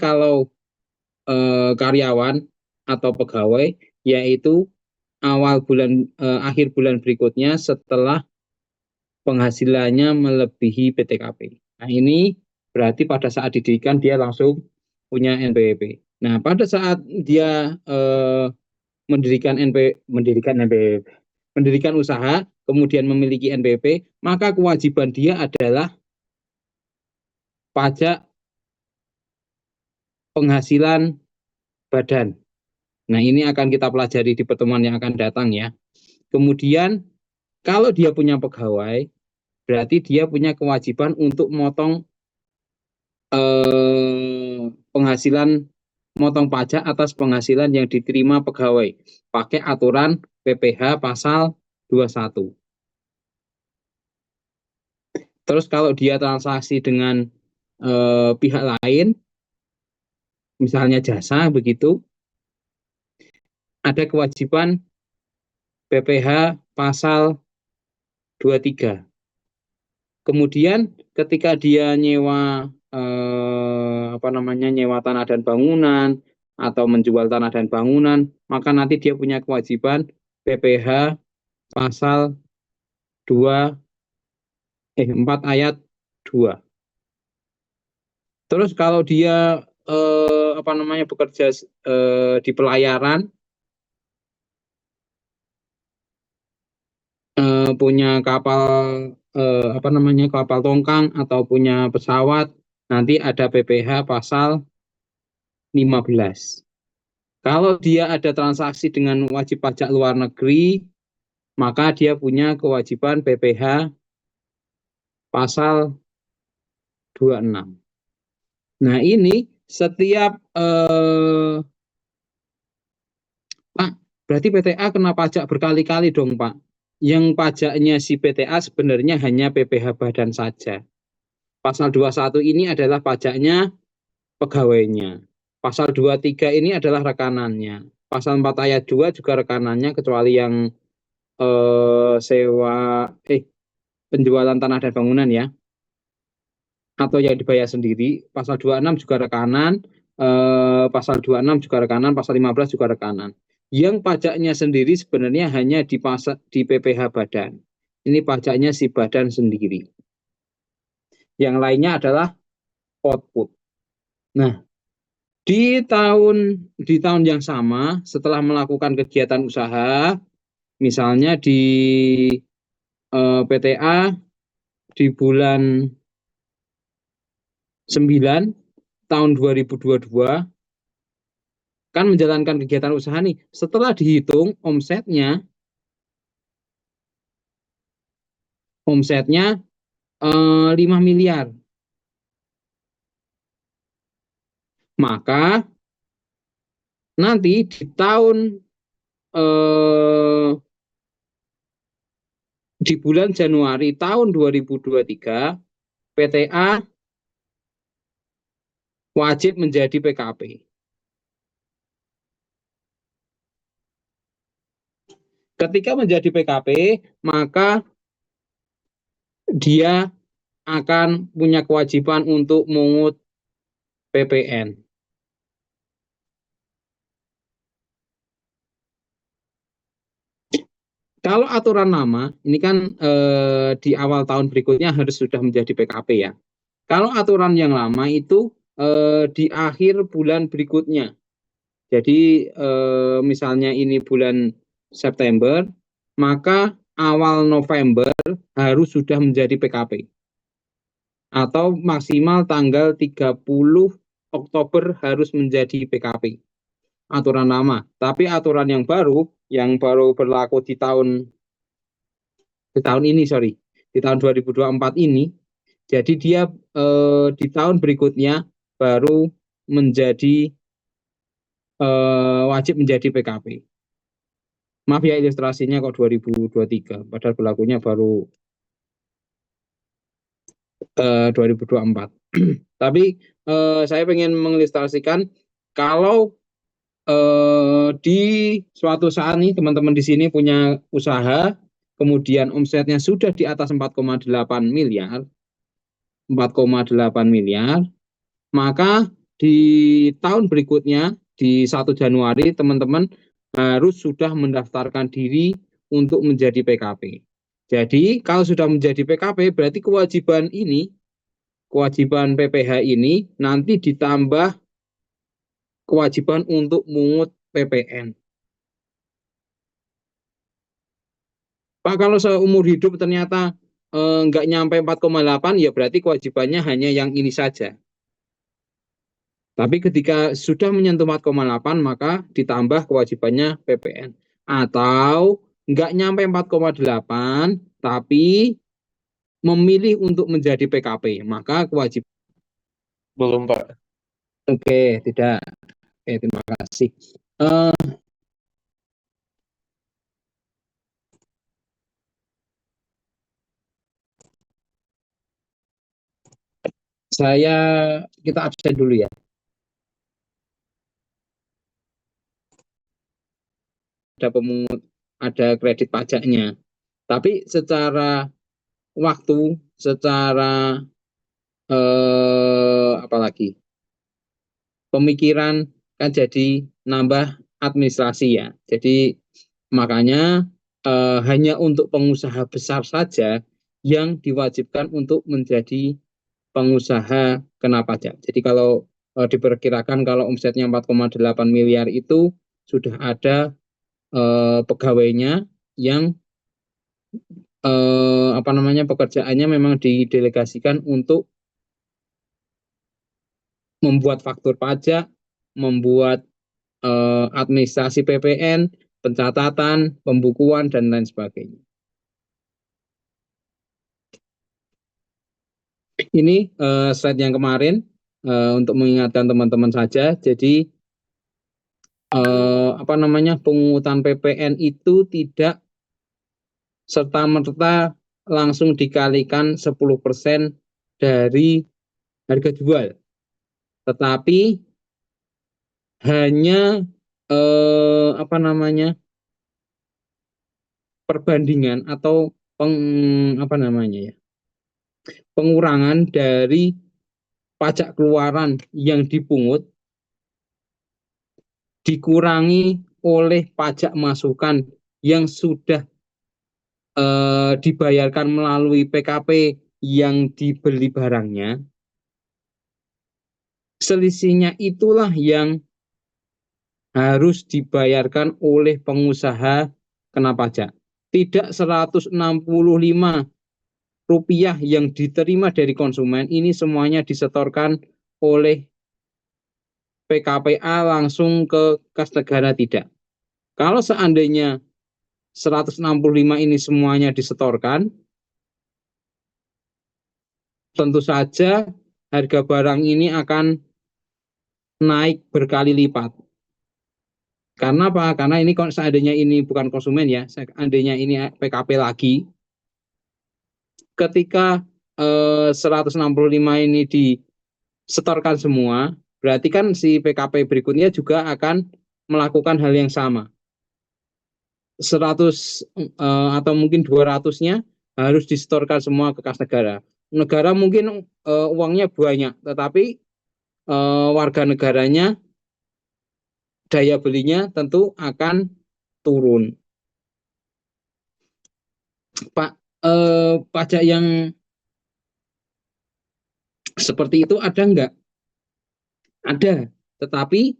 kalau karyawan atau pegawai, yaitu akhir bulan berikutnya setelah penghasilannya melebihi PTKP. Nah, ini berarti pada saat didirikan dia langsung punya NPWP. Nah, pada saat dia mendirikan usaha, kemudian memiliki NPWP, maka kewajiban dia adalah pajak penghasilan badan. Nah, ini akan kita pelajari di pertemuan yang akan datang ya. Kemudian kalau dia punya pegawai, berarti dia punya kewajiban untuk motong penghasilan, motong pajak atas penghasilan yang diterima pegawai pakai aturan PPh pasal 21. Terus kalau dia transaksi dengan pihak lain, misalnya jasa begitu, ada kewajiban PPh pasal 23. Kemudian ketika dia nyewa nyewa tanah dan bangunan atau menjual tanah dan bangunan, maka nanti dia punya kewajiban PPh pasal 4 ayat 2. Terus kalau dia bekerja di pelayaran, punya kapal kapal tongkang atau punya pesawat, nanti ada PPh pasal 15. Kalau dia ada transaksi dengan wajib pajak luar negeri, maka dia punya kewajiban PPh pasal 26. Nah, ini setiap Pak, berarti PTA kena pajak berkali-kali dong, Pak. Yang pajaknya si PTA sebenarnya hanya PPh badan saja. Pasal 21 ini adalah pajaknya pegawainya. Pasal 23 ini adalah rekanannya. Pasal 4 ayat 2 juga rekanannya, kecuali yang penjualan tanah dan bangunan ya, atau yang dibayar sendiri. Pasal 26 juga rekanan, pasal 26 juga rekanan, pasal 15 juga rekanan. Yang pajaknya sendiri sebenarnya hanya di PPh badan. Ini pajaknya si badan sendiri. Yang lainnya adalah output. Nah, di tahun yang sama, setelah melakukan kegiatan usaha, misalnya di PTA di bulan 9 tahun 2022 kan menjalankan kegiatan usaha nih. Setelah dihitung omsetnya 5 miliar. Maka nanti di bulan Januari tahun 2023 PTA wajib menjadi PKP. Ketika menjadi PKP, maka dia akan punya kewajiban untuk mengut PPN. Kalau aturan lama, ini kan di awal tahun berikutnya harus sudah menjadi PKP ya. Kalau aturan yang lama itu di akhir bulan berikutnya. Jadi misalnya ini bulan September, maka awal November harus sudah menjadi PKP. Atau maksimal tanggal 30 Oktober harus menjadi PKP. Aturan lama. Tapi aturan yang baru berlaku di tahun ini, di tahun 2024 ini, jadi dia di tahun berikutnya baru menjadi wajib menjadi PKP. Maaf ya, ilustrasinya kok 2023, padahal berlakunya baru 2024. Tapi saya ingin mengilustrasikan kalau di suatu saat nih teman-teman di sini punya usaha, kemudian omsetnya sudah di atas 4,8 miliar, maka di tahun berikutnya di 1 Januari teman-teman harus sudah mendaftarkan diri untuk menjadi PKP. Jadi kalau sudah menjadi PKP berarti kewajiban PPh ini nanti ditambah kewajiban untuk mungut PPN. Pak, kalau seumur hidup ternyata nggak nyampe 4,8, ya berarti kewajibannya hanya yang ini saja. Tapi ketika sudah menyentuh 4,8 maka ditambah kewajibannya PPN. Atau nggak nyampe 4,8 tapi memilih untuk menjadi PKP, maka kewajiban. Belum, Pak. Oke, tidak. Oke, terima kasih. Kita absen dulu ya. Ada kredit pajaknya. Tapi secara waktu, secara apalagi pemikiran kan jadi nambah administrasi ya. Jadi makanya hanya untuk pengusaha besar saja yang diwajibkan untuk menjadi pengusaha kena pajak. Jadi kalau diperkirakan kalau omsetnya 4,8 miliar itu sudah ada pegawainya yang pekerjaannya memang didelegasikan untuk membuat faktur pajak, membuat administrasi PPN, pencatatan, pembukuan, dan lain sebagainya. Ini slide yang kemarin untuk mengingatkan teman-teman saja. Jadi pungutan PPN itu tidak serta-merta langsung dikalikan 10% dari harga jual, tetapi hanya perbandingan atau pengurangan dari pajak keluaran yang dipungut dikurangi oleh pajak masukan yang sudah dibayarkan melalui PKP yang dibeli barangnya. Selisihnya itulah yang harus dibayarkan oleh pengusaha kena pajak. Tidak 165 rupiah yang diterima dari konsumen, ini semuanya disetorkan oleh PKPA langsung ke kas negara, tidak. Kalau seandainya 165 ini semuanya disetorkan, tentu saja harga barang ini akan naik berkali lipat. Karena apa? Karena ini seandainya ini bukan konsumen ya, seandainya ini PKP lagi, ketika 165 ini disetorkan semua, berarti kan si PKP berikutnya juga akan melakukan hal yang sama. 100 atau mungkin 200-nya harus disetorkan semua ke kas negara. Negara mungkin uangnya banyak, tetapi warga negaranya daya belinya tentu akan turun. Pak, pajak yang seperti itu ada enggak? Ada, tetapi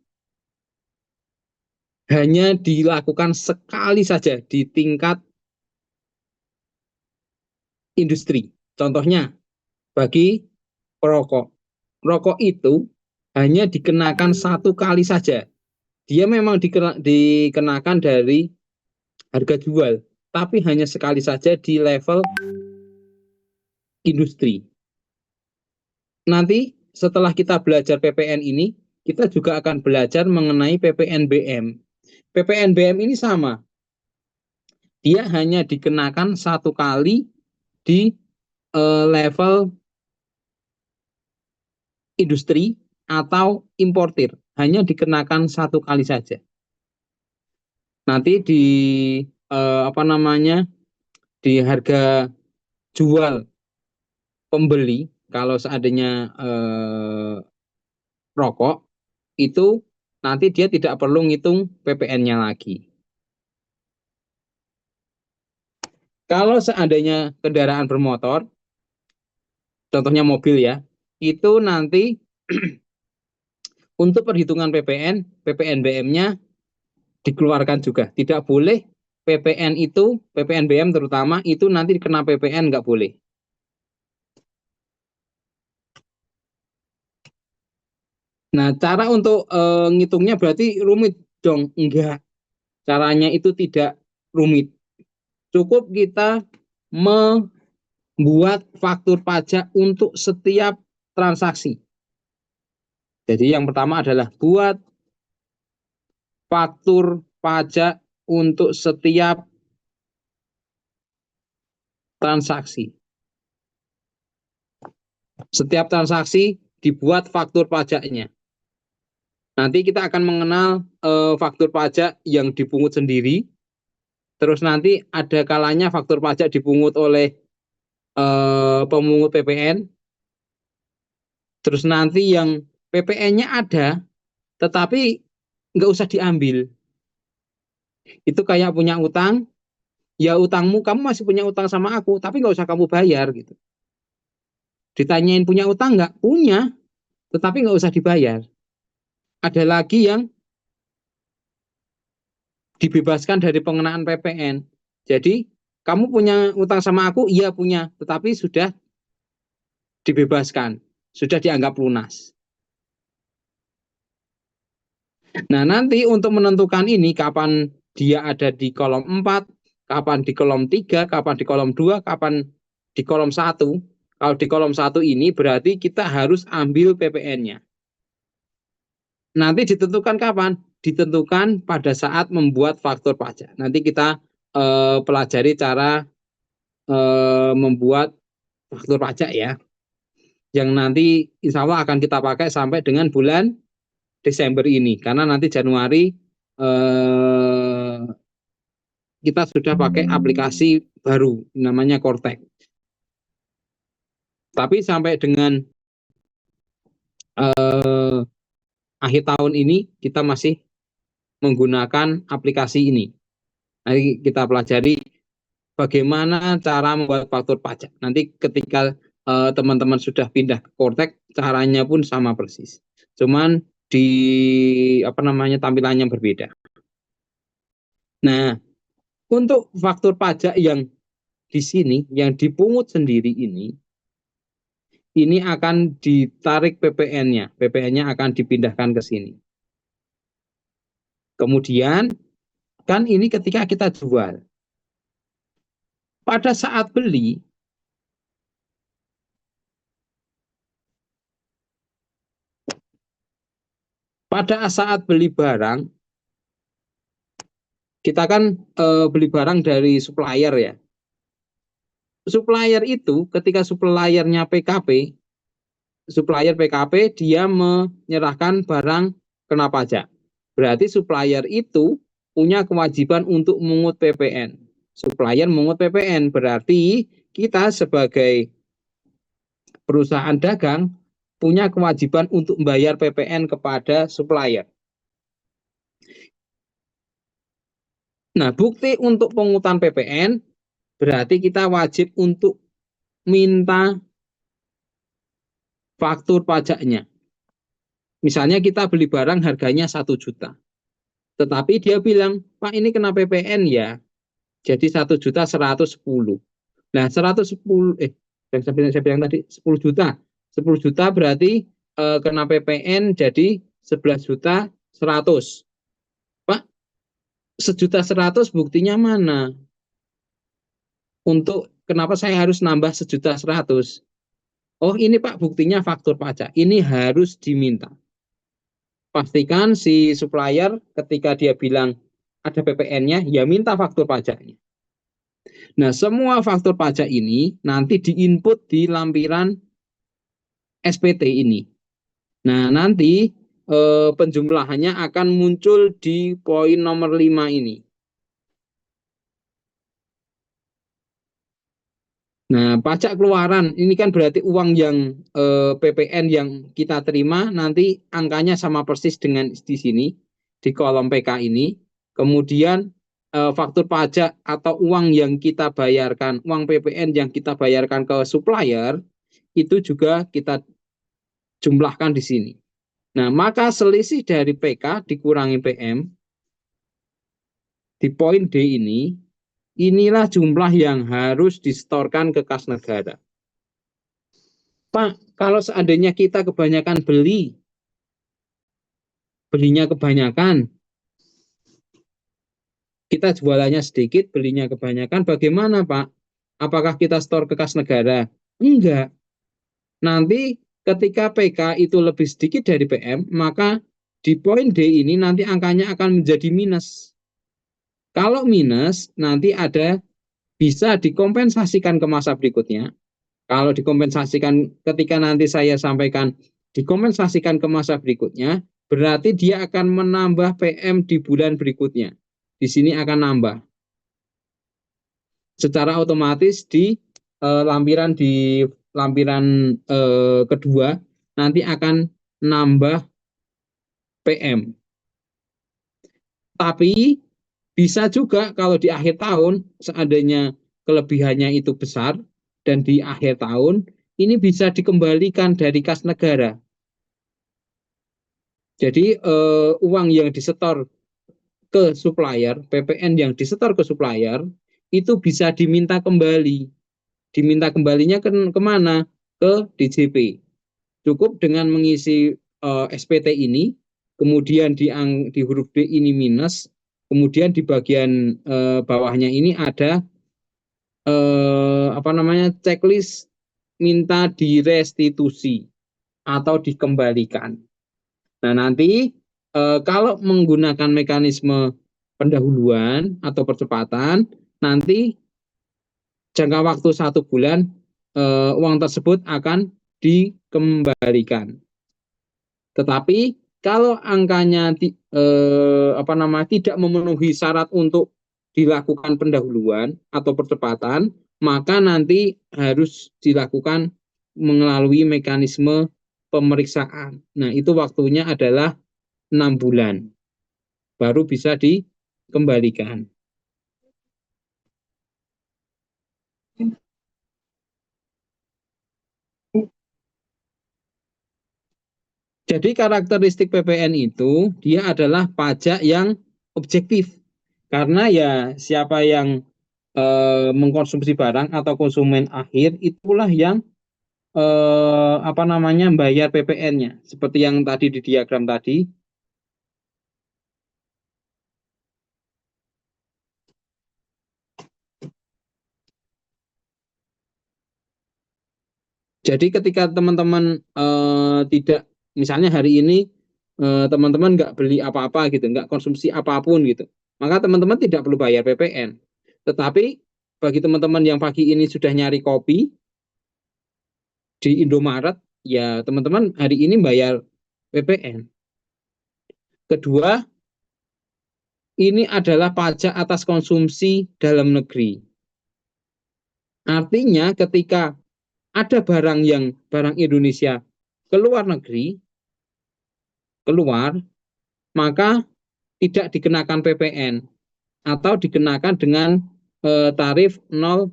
hanya dilakukan sekali saja di tingkat industri. Contohnya, bagi perokok. Rokok itu hanya dikenakan satu kali saja. Dia memang dikenakan dari harga jual, tapi hanya sekali saja di level industri. Nanti setelah kita belajar PPN ini, kita juga akan belajar mengenai PPNBM. PPNBM ini sama. Dia hanya dikenakan satu kali di level industri atau importir. Hanya dikenakan satu kali saja. Nanti di di harga jual pembeli, kalau seandainya rokok, itu nanti dia tidak perlu ngitung PPN-nya lagi. Kalau seandainya kendaraan bermotor, contohnya mobil ya, itu nanti untuk perhitungan PPN, PPNBM-nya dikeluarkan juga. Tidak boleh PPN itu, PPNBM terutama, itu nanti kena PPN, nggak boleh. Nah, cara untuk ngitungnya berarti rumit dong? Enggak. Caranya itu tidak rumit. Cukup kita membuat faktur pajak untuk setiap transaksi. Jadi yang pertama adalah buat faktur pajak untuk setiap transaksi. Setiap transaksi dibuat faktur pajaknya. Nanti kita akan mengenal faktur pajak yang dipungut sendiri. Terus nanti ada kalanya faktur pajak dipungut oleh pemungut PPN. Terus nanti yang PPN-nya ada, tetapi nggak usah diambil. Itu kayak punya utang, ya utangmu kamu masih punya utang sama aku, tapi nggak usah kamu bayar gitu. Ditanyain punya utang nggak? Punya, tetapi nggak usah dibayar. Ada lagi yang dibebaskan dari pengenaan PPN. Jadi kamu punya utang sama aku? Iya punya, tetapi sudah dibebaskan, sudah dianggap lunas. Nah, nanti untuk menentukan ini kapan dia ada di kolom 4, kapan di kolom 3, kapan di kolom 2, kapan di kolom 1. Kalau di kolom 1 ini berarti kita harus ambil PPN-nya. Nanti ditentukan kapan? Ditentukan pada saat membuat faktur pajak. Nanti kita pelajari cara membuat faktur pajak ya. Yang nanti insya Allah akan kita pakai sampai dengan bulan Desember ini. Karena nanti Januari kita sudah pakai aplikasi baru namanya Cortex. Tapi sampai dengan akhir tahun ini kita masih menggunakan aplikasi ini. Nanti kita pelajari bagaimana cara membuat faktur pajak. Nanti ketika teman-teman sudah pindah ke Cortex, caranya pun sama persis. Cuman di tampilannya berbeda. Nah, untuk faktur pajak yang di sini yang dipungut sendiri ini akan ditarik PPN-nya. PPN-nya akan dipindahkan ke sini. Kemudian kan ini ketika kita jual. Pada saat beli barang, kita kan beli barang dari supplier ya. Supplier itu ketika suppliernya PKP, supplier PKP dia menyerahkan barang kena pajak. Berarti supplier itu punya kewajiban untuk mengut PPN. Supplier mengut PPN berarti kita sebagai perusahaan dagang punya kewajiban untuk membayar PPN kepada supplier. Nah, bukti untuk pengutan PPN berarti kita wajib untuk minta faktur pajaknya. Misalnya kita beli barang harganya 1 juta. Tetapi dia bilang, Pak ini kena PPN ya. Jadi 1.110.000. Nah, 110 saya bilang tadi 10 juta. 10 juta berarti kena PPN jadi 11.100.000. Pak, 1.100.000 buktinya mana? Untuk kenapa saya harus nambah 1.100.000? Oh, ini Pak buktinya faktur pajak. Ini harus diminta. Pastikan si supplier ketika dia bilang ada PPN-nya, ya minta faktur pajaknya. Nah, semua faktur pajak ini nanti diinput di lampiran SPT ini. Nah, nanti penjumlahannya akan muncul di poin nomor 5 ini. Nah, pajak keluaran ini kan berarti uang yang PPN yang kita terima nanti angkanya sama persis dengan di sini di kolom PK ini. Kemudian faktur pajak atau uang yang kita bayarkan, uang PPN yang kita bayarkan ke supplier itu juga kita jumlahkan di sini. Nah, maka selisih dari PK dikurangi PM di poin D ini, inilah jumlah yang harus disetorkan ke kas negara. Pak, kalau seandainya kita kebanyakan belinya kebanyakan, kita jualannya sedikit, belinya kebanyakan, bagaimana Pak? Apakah kita store ke kas negara? Enggak. Nanti ketika PK itu lebih sedikit dari PM, maka di poin D ini nanti angkanya akan menjadi minus. Kalau minus, nanti ada bisa dikompensasikan ke masa berikutnya. Kalau dikompensasikan ketika nanti saya sampaikan dikompensasikan ke masa berikutnya, berarti dia akan menambah PM di bulan berikutnya. Di sini akan nambah. Secara otomatis di lampiran kedua nanti akan nambah PM. Tapi bisa juga kalau di akhir tahun seandainya kelebihannya itu besar dan di akhir tahun ini bisa dikembalikan dari kas negara. Jadi uang yang disetor ke supplier, PPN yang disetor ke supplier itu bisa diminta kembali. Diminta kembalinya kemana? Ke DJP. Cukup dengan mengisi SPT ini, kemudian di huruf D ini minus, kemudian di bagian bawahnya ini ada checklist minta direstitusi atau dikembalikan. Nah, nanti kalau menggunakan mekanisme pendahuluan atau percepatan, nanti jangka waktu 1 bulan uang tersebut akan dikembalikan. Tetapi kalau angkanya tidak memenuhi syarat untuk dilakukan pendahuluan atau percepatan, maka nanti harus dilakukan melalui mekanisme pemeriksaan. Nah, itu waktunya adalah 6 bulan. Baru bisa dikembalikan. Jadi karakteristik PPN itu dia adalah pajak yang objektif. Karena ya siapa yang mengkonsumsi barang atau konsumen akhir itulah yang bayar PPN-nya. Seperti yang tadi di diagram tadi. Jadi ketika teman-teman tidak, misalnya hari ini teman-teman nggak beli apa-apa gitu, nggak konsumsi apapun gitu, maka teman-teman tidak perlu bayar PPN. Tetapi bagi teman-teman yang pagi ini sudah nyari kopi di Indomaret, ya teman-teman hari ini bayar PPN. Kedua, ini adalah pajak atas konsumsi dalam negeri. Artinya ketika ada barang Indonesia ke luar negeri, maka tidak dikenakan PPN atau dikenakan dengan tarif 0%.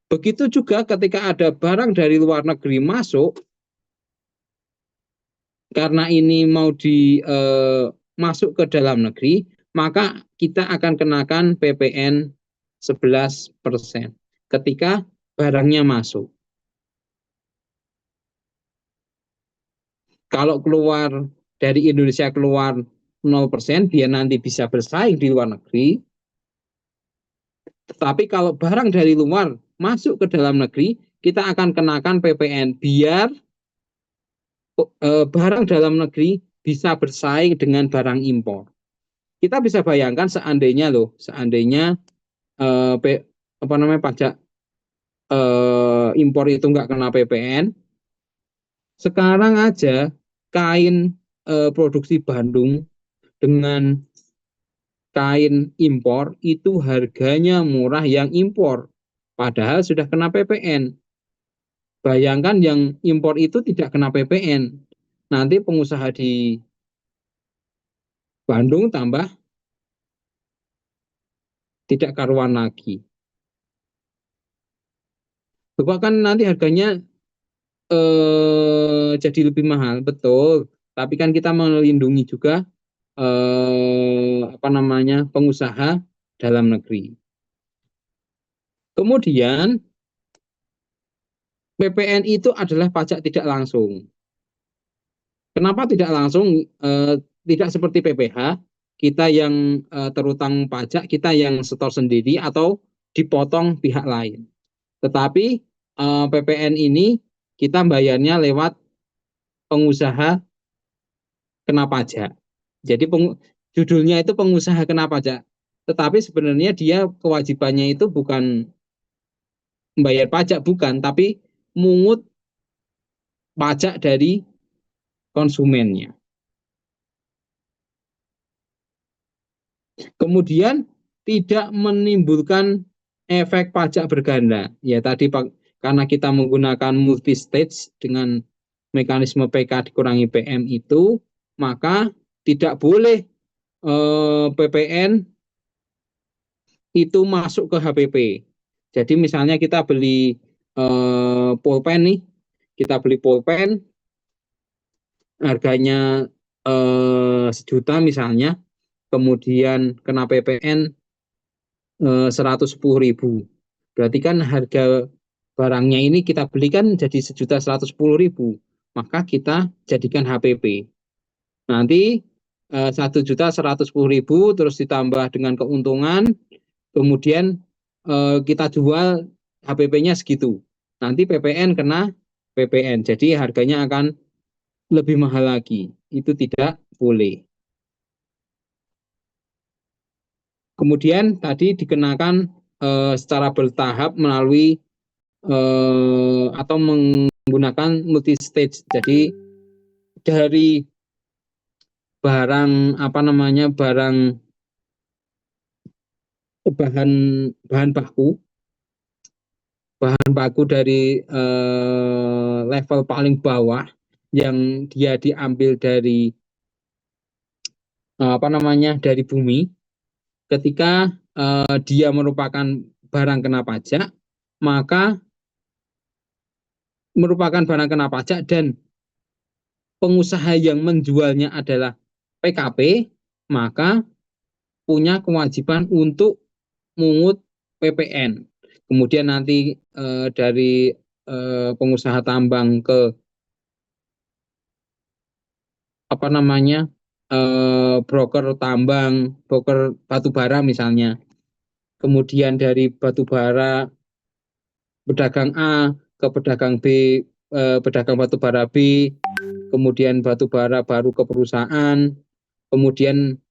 Begitu juga ketika ada barang dari luar negeri masuk, karena ini mau masuk ke dalam negeri, maka kita akan kenakan PPN 11% ketika barangnya masuk. Kalau keluar dari Indonesia keluar 0%, dia nanti bisa bersaing di luar negeri. Tetapi kalau barang dari luar masuk ke dalam negeri, kita akan kenakan PPN biar barang dalam negeri bisa bersaing dengan barang impor. Kita bisa bayangkan seandainya pajak impor itu nggak kena PPN, sekarang aja kain produksi Bandung dengan kain impor itu harganya murah yang impor. padahal sudah kena PPN. Bayangkan yang impor itu tidak kena PPN. Nanti pengusaha di Bandung tambah tidak karuan lagi. Bahkan nanti harganya jadi lebih mahal, betul. Tapi kan kita melindungi juga apa namanya pengusaha dalam negeri. Kemudian PPN itu adalah pajak tidak langsung. Kenapa tidak langsung? Tidak seperti PPh, kita yang terutang pajak, kita yang setor sendiri atau dipotong pihak lain. Tetapi PPN ini kita bayarnya lewat pengusaha kena pajak. Jadi judulnya itu pengusaha kena pajak. Tetapi sebenarnya dia kewajibannya itu bukan membayar pajak, bukan, tapi mungut pajak dari konsumennya. Kemudian tidak menimbulkan efek pajak berganda. Ya tadi karena kita menggunakan multi stage dengan mekanisme PK dikurangi PM itu, maka tidak boleh PPN itu masuk ke HPP. Jadi misalnya kita beli pulpen nih, kita beli pulpen harganya 1 juta misalnya, kemudian kena PPN 110.000. Berarti kan harga barangnya ini kita belikan jadi 1.110.000, maka kita jadikan HPP. Nanti 1.110.000 terus ditambah dengan keuntungan, kemudian kita jual HPP-nya segitu. Nanti PPN kena PPN, jadi harganya akan lebih mahal lagi. Itu tidak boleh. Kemudian tadi dikenakan secara bertahap melalui atau menggunakan multi stage. Jadi dari barang apa namanya barang bahan bahan baku dari level paling bawah yang dia diambil dari apa namanya dari bumi, ketika dia merupakan barang kena pajak, maka merupakan barang kena pajak dan pengusaha yang menjualnya adalah PKP, maka punya kewajiban untuk mungut PPN. Kemudian nanti dari pengusaha tambang ke apa namanya broker tambang, broker batubara misalnya. Kemudian dari batubara pedagang A ke pedagang B, pedagang batubara B, kemudian batubara baru ke perusahaan, kemudian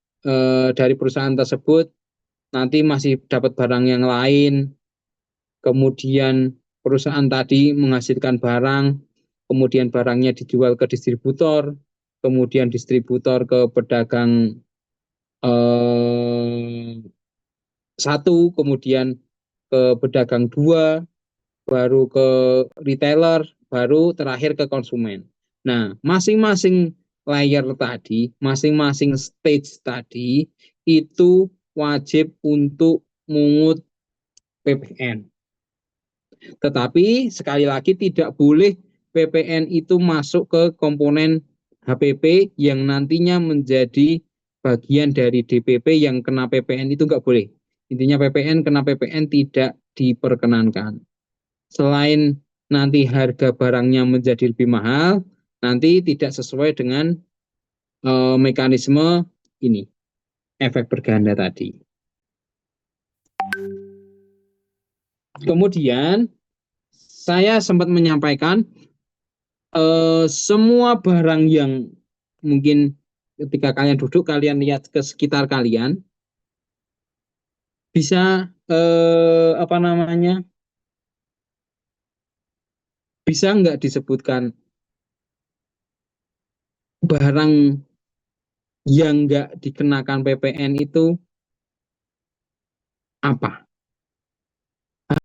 dari perusahaan tersebut nanti masih dapat barang yang lain, kemudian perusahaan tadi menghasilkan barang, kemudian barangnya dijual ke distributor, kemudian distributor ke pedagang satu, kemudian ke pedagang dua, baru ke retailer, baru terakhir ke konsumen. Nah, masing-masing layer tadi, masing-masing stage tadi itu wajib untuk mungut PPN. Tetapi sekali lagi tidak boleh PPN itu masuk ke komponen HPP yang nantinya menjadi bagian dari DPP yang kena PPN, itu nggak boleh. Intinya PPN kena PPN tidak diperkenankan. Selain nanti harga barangnya menjadi lebih mahal, nanti tidak sesuai dengan mekanisme ini, efek berganda tadi. Kemudian saya sempat menyampaikan semua barang yang mungkin ketika kalian duduk, kalian lihat ke sekitar kalian, bisa apa namanya, bisa nggak disebutkan barang yang nggak dikenakan PPN itu apa?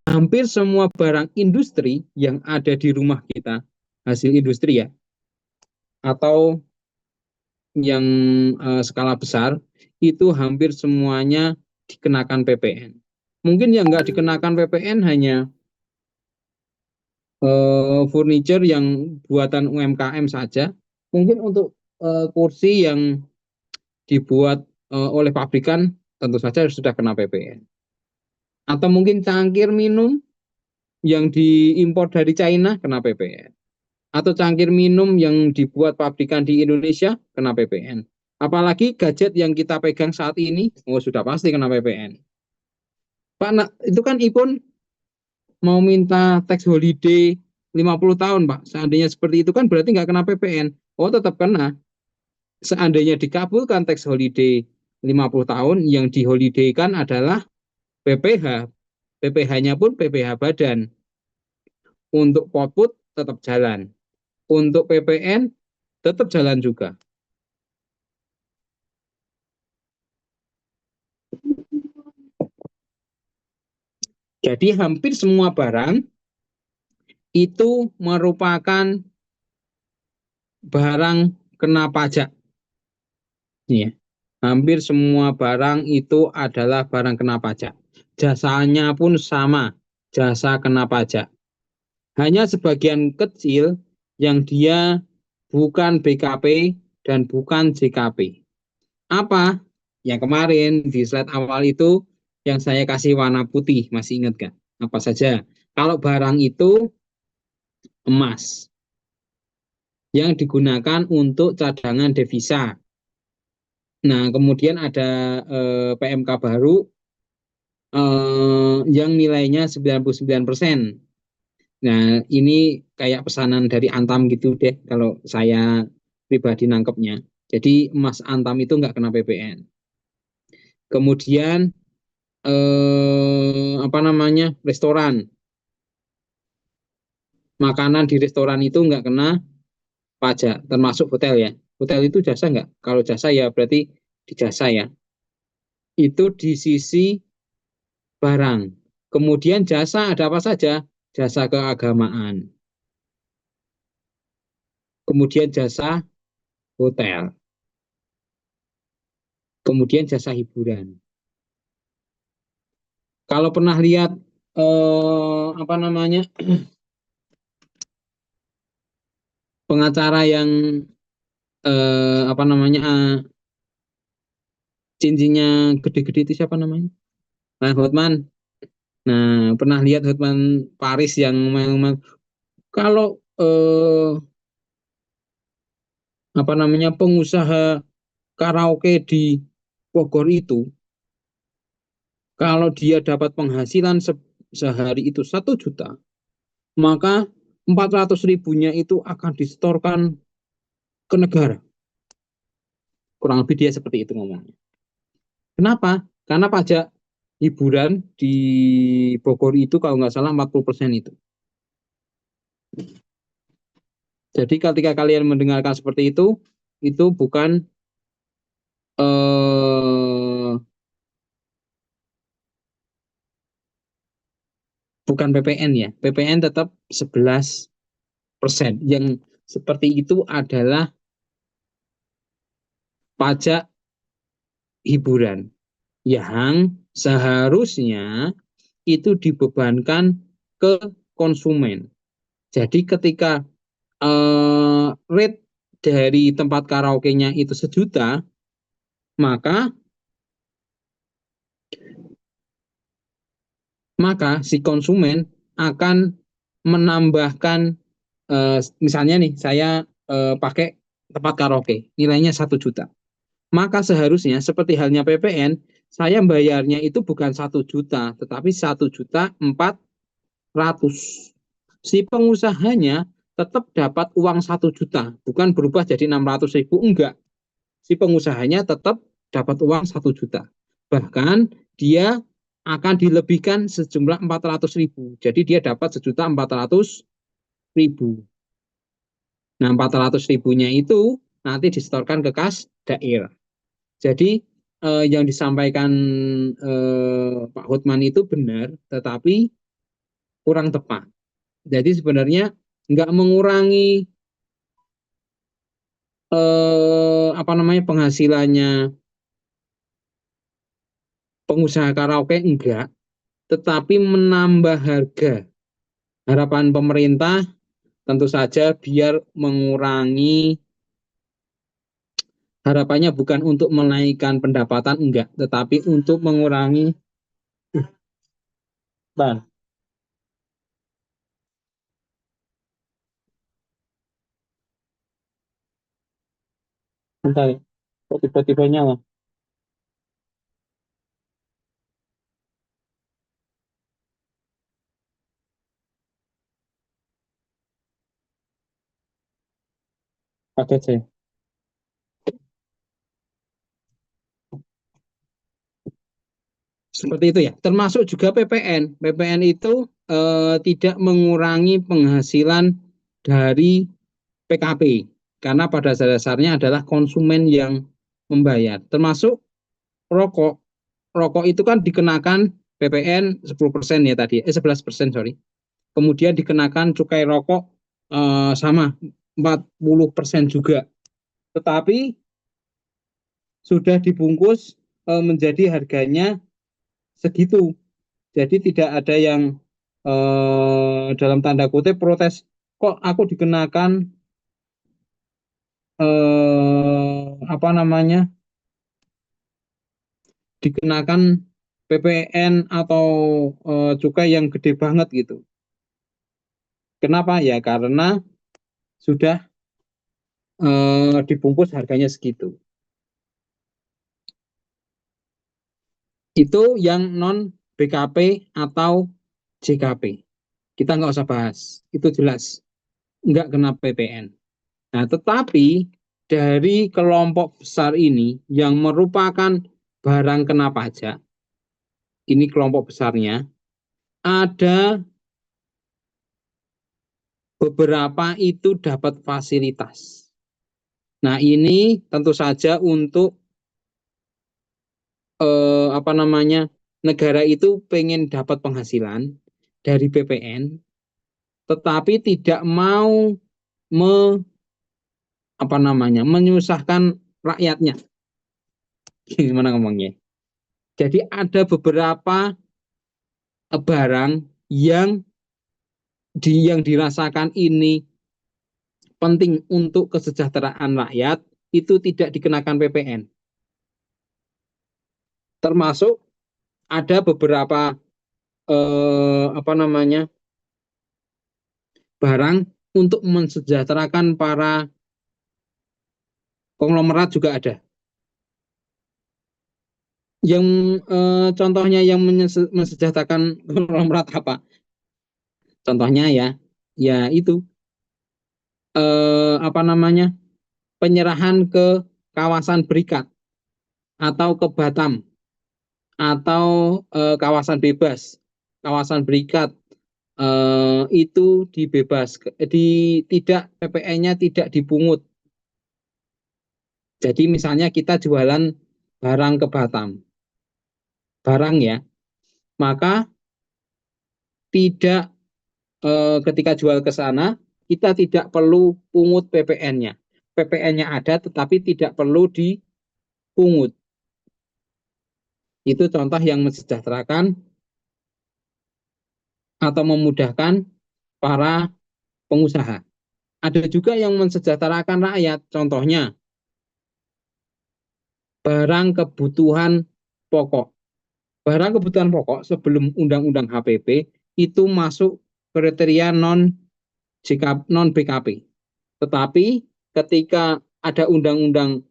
hampir semua barang industri yang ada di rumah kita, hasil industri ya, atau yang skala besar, itu hampir semuanya dikenakan PPN. Mungkin yang nggak dikenakan PPN hanya furniture yang buatan UMKM saja. Mungkin untuk kursi yang dibuat oleh pabrikan tentu saja sudah kena PPN. Atau mungkin cangkir minum yang diimpor dari China kena PPN. Atau cangkir minum yang dibuat pabrikan di Indonesia kena PPN. Apalagi gadget yang kita pegang saat ini, oh sudah pasti kena PPN. Pak, nah, itu kan Ipun mau minta tax holiday 50 tahun, Pak. Seandainya seperti itu kan berarti nggak kena PPN. Oh, tetap kena. Seandainya dikabulkan tax holiday 50 tahun, yang diholidaykan adalah PPH. PPH-nya pun PPH badan. Untuk output tetap jalan. Untuk PPN tetap jalan juga. Jadi hampir semua barang itu merupakan barang kena pajak. Ya. Hampir semua barang itu adalah barang kena pajak. Jasanya pun sama, jasa kena pajak. Hanya sebagian kecil yang dia bukan BKP dan bukan JKP. Apa? Yang kemarin di slide awal itu yang saya kasih warna putih, masih ingat kan? Apa saja? Kalau barang itu emas yang digunakan untuk cadangan devisa. Nah, kemudian ada PMK baru yang nilainya 99%. Nah, ini kayak pesanan dari Antam gitu deh, kalau saya pribadi nangkepnya. Jadi emas Antam itu nggak kena PPN. Kemudian apa namanya, restoran, makanan di restoran itu nggak kena pajak, termasuk hotel ya. Hotel itu jasa nggak? Kalau jasa ya berarti di jasa ya. Itu di sisi barang. Kemudian jasa ada apa saja? Jasa keagamaan. Kemudian jasa hotel. Kemudian jasa hiburan. Kalau pernah lihat apa namanya, pengacara yang apa namanya, cincinnya gede-gede itu siapa namanya? Nah, Hotman. Nah, pernah lihat Hotman Paris yang kalau apa namanya, pengusaha karaoke di Bogor itu, kalau dia dapat penghasilan sehari itu 1 juta, maka 400 ribunya itu akan disetorkan ke negara. Kurang lebih dia seperti itu ngomongnya. Kenapa? Karena pajak hiburan di Bogor itu kalau nggak salah 40% itu. Jadi ketika kalian mendengarkan seperti itu bukan eh, bukan PPN ya. PPN tetap 11%. Yang seperti itu adalah pajak hiburan yang seharusnya itu dibebankan ke konsumen. Jadi ketika rate dari tempat karaoke-nya itu 1 juta, maka si konsumen akan menambahkan, misalnya nih saya pakai tempat karaoke nilainya 1 juta, maka seharusnya seperti halnya PPN, saya bayarnya itu bukan 1 juta tetapi 1.400.000. Si pengusahanya tetap dapat uang 1 juta, bukan berubah jadi 600.000, enggak. Si pengusahanya tetap dapat uang 1 juta. Bahkan dia akan dilebihkan sejumlah 400.000. Jadi dia dapat 1.400.000. Nah, 400 ribunya itu nanti disetorkan ke kas daerah. Jadi yang disampaikan Pak Hotman itu benar, tetapi kurang tepat. Jadi sebenarnya nggak mengurangi penghasilannya pengusaha karaoke, enggak, tetapi menambah harga. Harapan pemerintah tentu saja biar mengurangi, harapannya bukan untuk menaikkan pendapatan, enggak, tetapi untuk mengurangi. Bang, bentar, kok tiba-tiba nyala? Kaget saya. Seperti itu ya. Termasuk juga PPN. PPN itu tidak mengurangi penghasilan dari PKP, karena pada dasarnya adalah konsumen yang membayar. Termasuk rokok. Rokok itu kan dikenakan PPN 10% ya tadi, 11%, sorry. Kemudian dikenakan cukai rokok sama 40% juga. Tetapi sudah dibungkus menjadi harganya segitu. Jadi tidak ada yang dalam tanda kutip protes, kok aku dikenakan apa namanya, dikenakan PPN atau cukai yang gede banget gitu. Kenapa ya? Karena sudah dibungkus harganya segitu. Itu yang non BKP atau JKP. Kita nggak usah bahas, itu jelas nggak kena PPN. Nah, tetapi dari kelompok besar ini yang merupakan barang kena pajak, ini kelompok besarnya, ada beberapa itu dapat fasilitas. Nah, ini tentu saja untuk apa namanya, negara itu pengen dapat penghasilan dari BPN, tetapi tidak mau me, apa namanya, menyusahkan rakyatnya. Gimana ngomongnya? Jadi ada beberapa barang yang dirasakan ini penting untuk kesejahteraan rakyat, itu tidak dikenakan PPN. Termasuk ada beberapa apa namanya, barang untuk mensejahterakan para konglomerat juga ada. Yang contohnya yang mensejahterakan konglomerat apa? Contohnya ya, ya itu apa namanya, penyerahan ke kawasan berikat atau ke Batam atau kawasan bebas, kawasan berikat itu dibebas, tidak, PPN-nya tidak dipungut. Jadi misalnya kita jualan barang ke Batam, barang ya, maka tidak ketika jual ke sana kita tidak perlu pungut PPN-nya. PPN-nya ada tetapi tidak perlu dipungut. Itu contoh yang mensejahterakan atau memudahkan para pengusaha. Ada juga yang mensejahterakan rakyat, contohnya barang kebutuhan pokok. Barang kebutuhan pokok sebelum Undang-Undang HPP itu masuk kriteria non BKP. Tetapi ketika ada Undang-Undang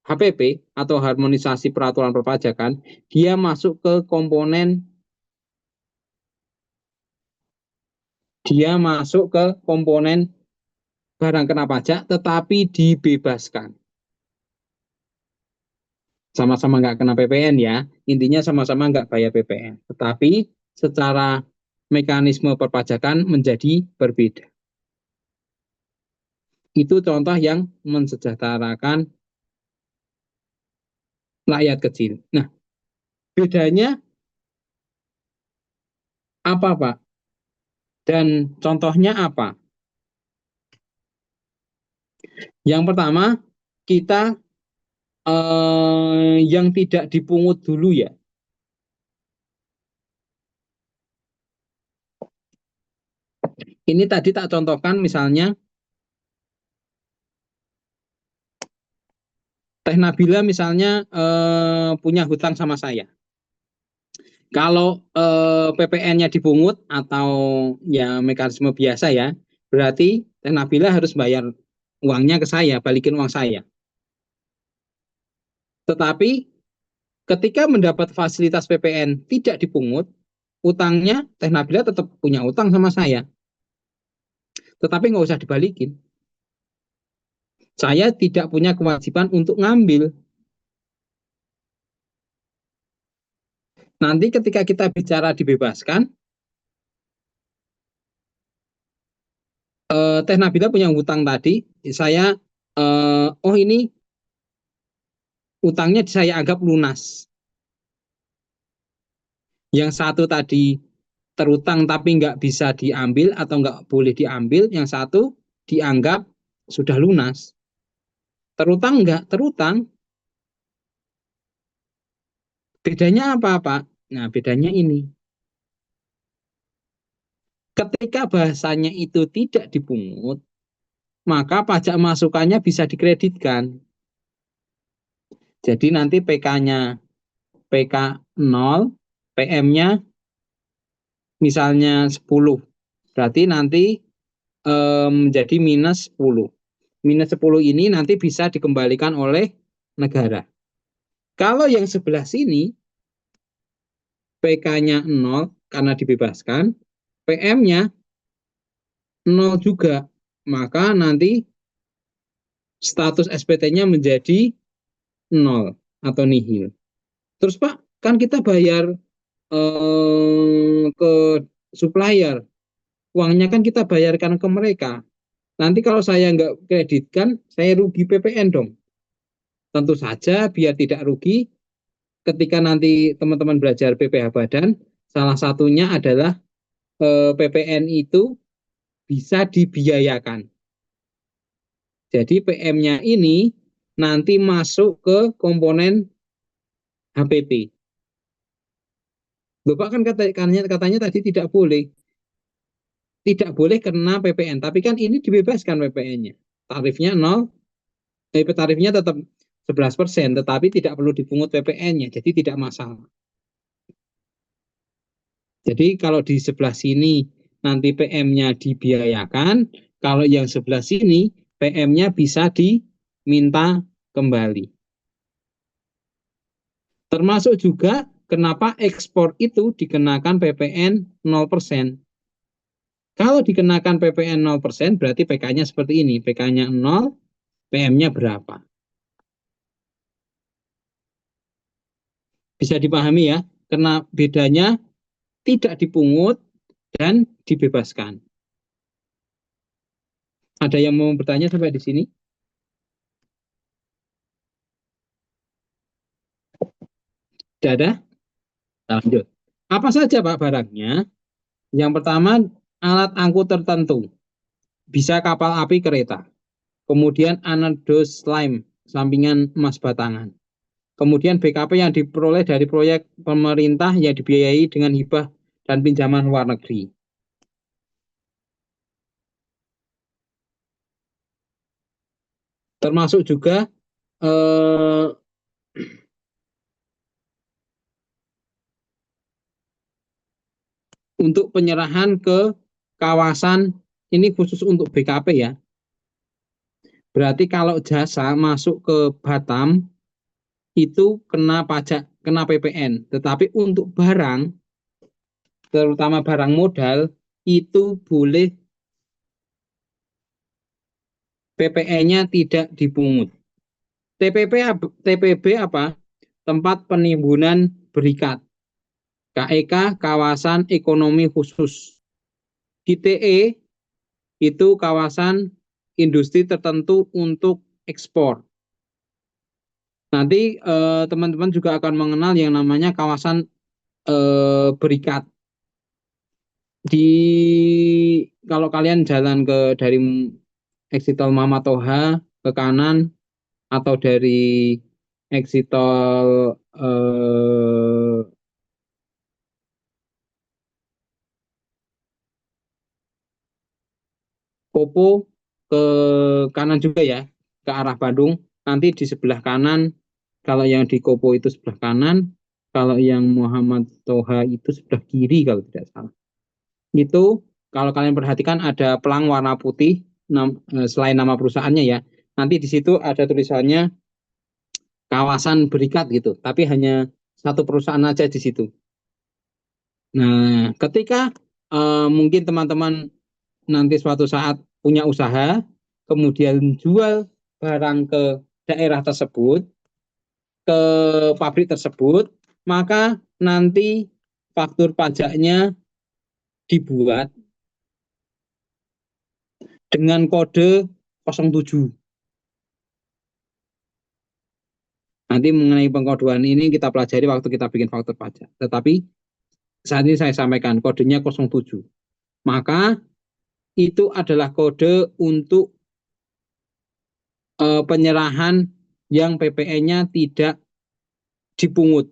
HPP atau harmonisasi peraturan perpajakan, dia masuk ke komponen, barang kena pajak tetapi dibebaskan. Sama-sama nggak kena PPN ya, intinya sama-sama nggak bayar PPN, tetapi secara mekanisme perpajakan menjadi berbeda. Itu contoh yang mensejahterakan rakyat kecil. Nah, bedanya apa Pak? Dan contohnya apa? Yang pertama, kita yang tidak dipungut dulu ya. Ini tadi tak contohkan misalnya Teh Nabila misalnya punya hutang sama saya. Kalau PPN-nya dipungut atau ya mekanisme biasa ya, berarti Teh Nabila harus bayar uangnya ke saya, balikin uang saya. Tetapi ketika mendapat fasilitas PPN tidak dipungut, utangnya Teh Nabila tetap punya utang sama saya, tetapi nggak usah dibalikin. Saya tidak punya kewajiban untuk ngambil. Nanti ketika kita bicara dibebaskan, Teh Nabila punya hutang tadi, saya oh ini utangnya saya anggap lunas. Yang satu tadi terutang tapi nggak bisa diambil atau nggak boleh diambil, yang satu dianggap sudah lunas. Terutang nggak terutang, bedanya apa Pak? Nah bedanya ini, ketika bahasanya itu tidak dipungut, maka pajak masukannya bisa dikreditkan. Jadi nanti PK-nya PK 0, PM-nya misalnya 10. Berarti nanti menjadi minus 10. Minus 10 ini nanti bisa dikembalikan oleh negara. Kalau yang sebelah sini PK-nya 0 karena dibebaskan, PM-nya 0 juga. Maka nanti status SPT-nya menjadi 0 atau nihil. Terus Pak, kan kita bayar ke supplier, uangnya kan kita bayarkan ke mereka. Nanti kalau saya nggak kreditkan, saya rugi PPN dong. Tentu saja biar tidak rugi, ketika nanti teman-teman belajar PPh Badan, salah satunya adalah PPN itu bisa dibiayakan. Jadi PM-nya ini nanti masuk ke komponen HPP. Bapak kan katanya tadi tidak boleh kena PPN, tapi kan ini dibebaskan PPN-nya. Tarifnya 0, tarifnya tetap 11%, tetapi tidak perlu dipungut PPN-nya, jadi tidak masalah. Jadi kalau di sebelah sini nanti PM-nya dibiayakan, kalau yang sebelah sini PM-nya bisa diminta kembali. Termasuk juga kenapa ekspor itu dikenakan PPN 0%. Kalau dikenakan PPN 0%, berarti PK-nya seperti ini. PK-nya 0, PM-nya berapa? Bisa dipahami ya, karena bedanya tidak dipungut dan dibebaskan. Ada yang mau bertanya sampai di sini? Tidak ada? Lanjut. Apa saja Pak barangnya? Yang pertama, alat angkut tertentu. Bisa kapal api kereta. Kemudian anodos slime, sampingan emas batangan. Kemudian BKP yang diperoleh dari proyek pemerintah yang dibiayai dengan hibah dan pinjaman luar negeri. Termasuk juga untuk penyerahan ke kawasan, ini khusus untuk BKP ya. Berarti kalau jasa masuk ke Batam itu kena pajak, kena PPN. Tetapi untuk barang, terutama barang modal, itu boleh PPN-nya tidak dipungut. TPB apa? Tempat penimbunan berikat. KEK kawasan ekonomi khusus. KTE itu kawasan industri tertentu untuk ekspor. Nanti teman-teman juga akan mengenal yang namanya kawasan berikat. di kalau kalian jalan dari exit tol Mama Toha ke kanan atau dari exit tol Kopo ke kanan juga ya, ke arah Bandung. Nanti di sebelah kanan, kalau yang di Kopo itu sebelah kanan, kalau yang Muhammad Toha itu sebelah kiri kalau tidak salah. Itu kalau kalian perhatikan ada pelang warna putih selain nama perusahaannya ya. Nanti di situ ada tulisannya kawasan berikat gitu, tapi hanya satu perusahaan aja di situ. Nah, ketika mungkin teman-teman nanti suatu saat punya usaha, kemudian jual barang ke daerah tersebut, ke pabrik tersebut, maka nanti faktur pajaknya dibuat dengan kode 07. Nanti mengenai pengkodean ini kita pelajari waktu kita bikin faktur pajak. Tetapi saat ini saya sampaikan kodenya 07. Maka itu adalah kode untuk penyerahan yang PPN-nya tidak dipungut.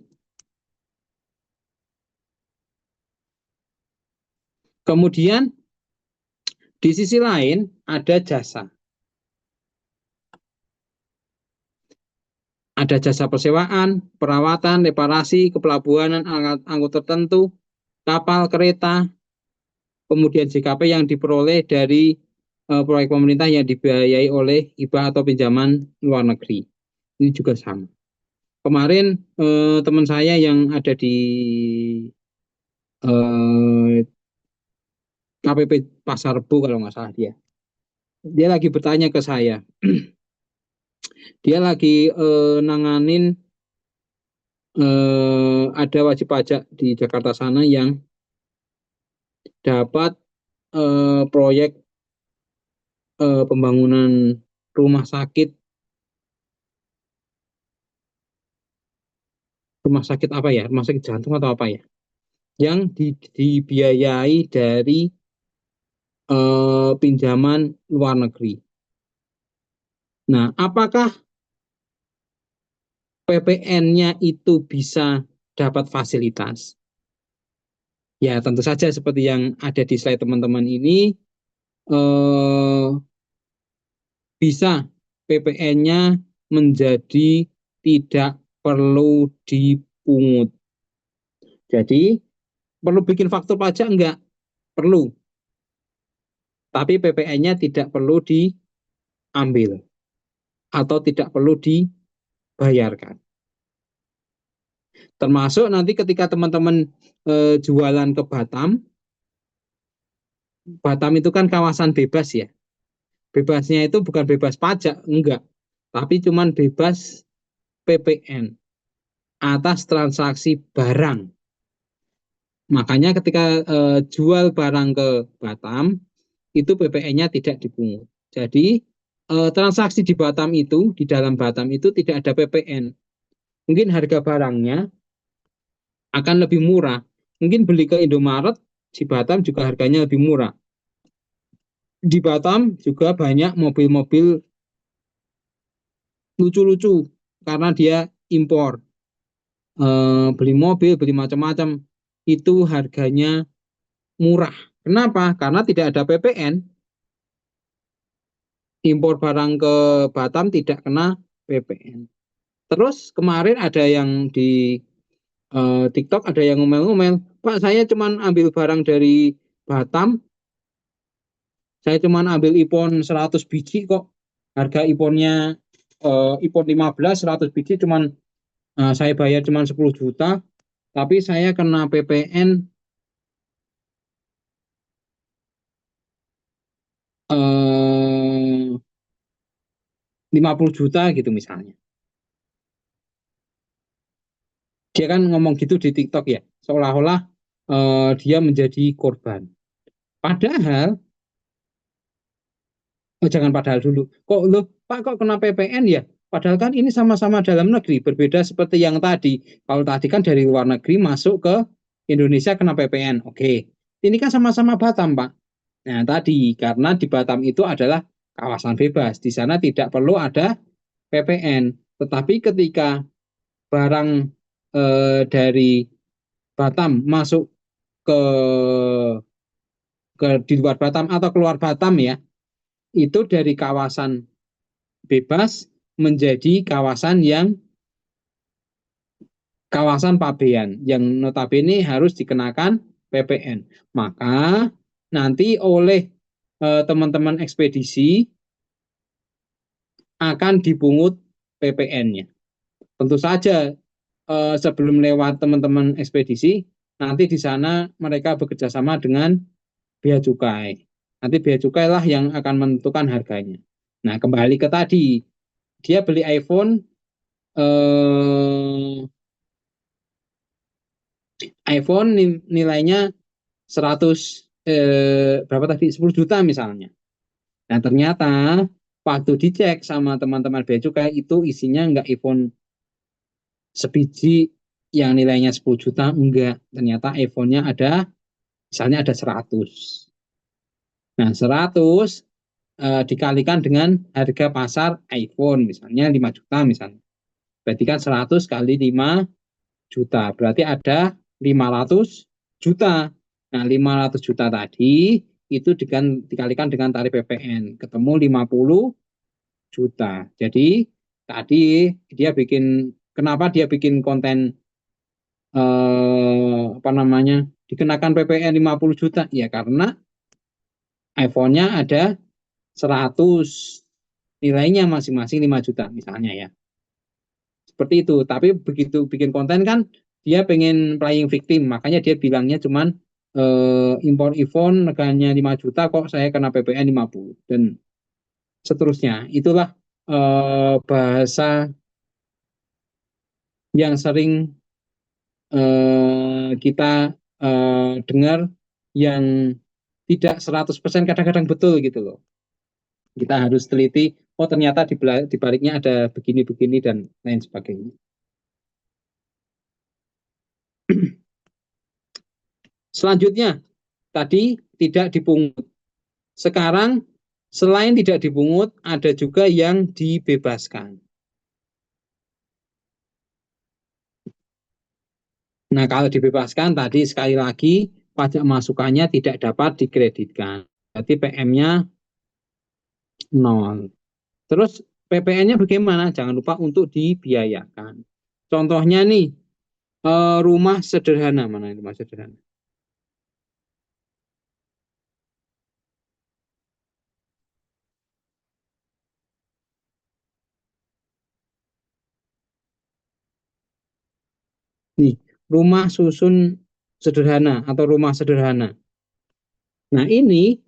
Kemudian di sisi lain ada jasa. Ada jasa persewaan, perawatan, reparasi, kepelabuhanan, angkut tertentu, kapal, kereta, kemudian JKP yang diperoleh dari proyek pemerintah yang dibiayai oleh hibah atau pinjaman luar negeri. Ini juga sama. Kemarin teman saya yang ada di KPP Pasar Rebo kalau nggak salah dia lagi bertanya ke saya, dia lagi nanganin ada wajib pajak di Jakarta sana yang dapat proyek pembangunan rumah sakit apa ya, rumah sakit jantung atau apa ya, yang dibiayai dari pinjaman luar negeri. Nah, apakah PPN-nya itu bisa dapat fasilitas? Ya, tentu saja seperti yang ada di slide teman-teman ini, bisa PPN-nya menjadi tidak perlu dipungut. Jadi, perlu bikin faktur pajak? Enggak, perlu. Tapi PPN-nya tidak perlu diambil atau tidak perlu dibayarkan. Termasuk nanti ketika teman-teman jualan ke Batam, Batam itu kan kawasan bebas ya. Bebasnya itu bukan bebas pajak, enggak. Tapi cuman bebas PPN atas transaksi barang. Makanya ketika jual barang ke Batam, itu PPN-nya tidak dipungut. Jadi transaksi di Batam itu, di dalam Batam itu tidak ada PPN. Mungkin harga barangnya akan lebih murah. Mungkin beli ke Indomaret, di Batam juga harganya lebih murah. Di Batam juga banyak mobil-mobil lucu-lucu karena dia impor. Beli mobil, beli macam-macam, itu harganya murah. Kenapa? Karena tidak ada PPN. Impor barang ke Batam tidak kena PPN. Terus kemarin ada yang di TikTok ada yang ngomel-ngomel, Pak saya cuma ambil barang dari Batam, saya cuma ambil iPhone 100 biji kok. Harga iPhone-nya iPhone 15 100 biji cuma saya bayar cuma 10 juta, tapi saya kena PPN 50 juta gitu misalnya. Dia kan ngomong gitu di TikTok ya, seolah-olah dia menjadi korban. Padahal, jangan padahal dulu. Kok lo, Pak kok kena PPN ya? Padahal kan ini sama-sama dalam negeri, berbeda seperti yang tadi. Kalau tadi kan dari luar negeri masuk ke Indonesia kena PPN, oke. Ini kan sama-sama Batam, Pak. Nah, tadi karena di Batam itu adalah kawasan bebas, di sana tidak perlu ada PPN. Tetapi ketika barang dari Batam masuk ke di luar Batam atau keluar Batam ya, itu dari kawasan bebas menjadi kawasan pabean yang notabene harus dikenakan PPN. Maka nanti oleh teman-teman ekspedisi akan dipungut PPN-nya. Tentu saja sebelum lewat teman-teman ekspedisi, nanti di sana mereka bekerja sama dengan bea cukai. Nanti bea cukai lah yang akan menentukan harganya. Nah, kembali ke tadi, dia beli iPhone nilainya 100 berapa tadi 10 juta misalnya. Nah, ternyata waktu dicek sama teman-teman bea cukai itu isinya enggak iPhone sebiji yang nilainya 10 juta, enggak. Ternyata iPhone-nya ada misalnya ada 100. Nah, 100 dikalikan dengan harga pasar iPhone misalnya 5 juta misalnya. Berarti kan 100 kali 5 juta. Berarti ada 500 juta. Nah, 500 juta tadi itu dikalikan dengan tarif PPN, ketemu 50 juta. Jadi tadi kenapa dia bikin konten apa namanya dikenakan PPN 50 juta? Ya karena iPhone-nya ada 100, nilainya masing-masing 5 juta misalnya ya. Seperti itu. Tapi begitu bikin konten kan dia pengen playing victim, makanya dia bilangnya cuman impor iPhone harganya 5 juta kok saya kena PPN 50 dan seterusnya. Itulah bahasa yang sering kita dengar yang tidak 100% kadang-kadang betul gitu loh. Kita harus teliti, oh ternyata di baliknya ada begini-begini dan lain sebagainya. Selanjutnya, tadi tidak dipungut. Sekarang selain tidak dipungut, ada juga yang dibebaskan. Nah, kalau dibebaskan tadi sekali lagi pajak masukannya tidak dapat dikreditkan. Berarti PM-nya 0. Terus PPN-nya bagaimana? Jangan lupa untuk dibiayakan. Contohnya nih, rumah sederhana. Mana ini rumah sederhana? Nih, rumah susun sederhana atau rumah sederhana. Nah, ini